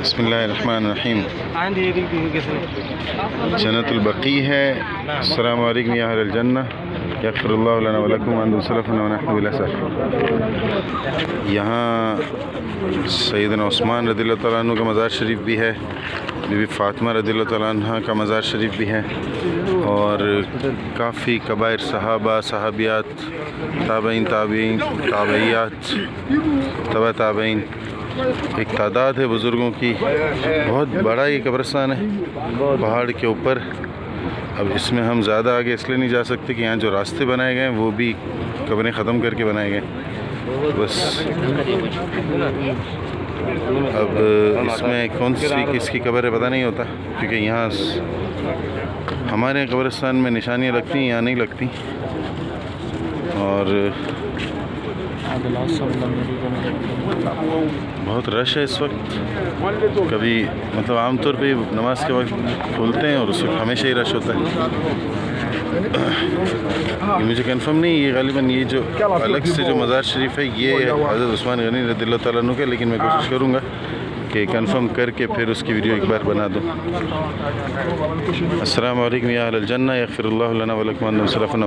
बिस्मिल्लाहिर्रहमानिर्रहीम। जन्नतुल बकी है। अस्सलामु अलैकुम या अहलल जन्नह, यग़फ़िरुल्लाहु लना व लकुम व सलफ़ना व नहनु बिल असर। यहाँ सैयदना उस्मान रज़ियल्लाहु तआला अन्हु का मज़ार शरीफ भी है, बीबी फ़ातिमा रज़ियल्लाहु तआला अन्हा का मज़ार शरीफ भी है, और काफ़ी कबायर सहाबा, सहाबियात, ताबईन, ताबईयात, तबा ताबईन, एक तादाद है बुज़ुर्गों की। बहुत बड़ा ये कब्रिस्तान है पहाड़ के ऊपर। अब इसमें हम ज़्यादा आगे इसलिए नहीं जा सकते कि यहाँ जो रास्ते बनाए गए हैं वो भी कब्रें ख़त्म करके बनाए गए। बस अब इसमें कौन सी किसकी कब्र है पता नहीं होता, क्योंकि यहाँ हमारे कब्रिस्तान में निशानियाँ लगती हैं, यहाँ नहीं लगती। और बहुत रश है इस वक्त। कभी मतलब आमतौर पे नमाज के वक्त खुलते हैं और उस वक्त हमेशा ही रश होता है। मुझे कंफर्म नहीं, ये गालिबन ये जो अलग से जो मज़ार शरीफ है ये हज़रत उस्मान गनी रज़ियल्लाहु तआला अन्हु का, लेकिन मैं कोशिश करूँगा कि कंफर्म करके फिर उसकी वीडियो एक बार बना दूँ। अस्सलामु अलैकुम या अहलल जन्नह, यग़फ़िरुल्लाहु लना व लकुम व सलफ़ना।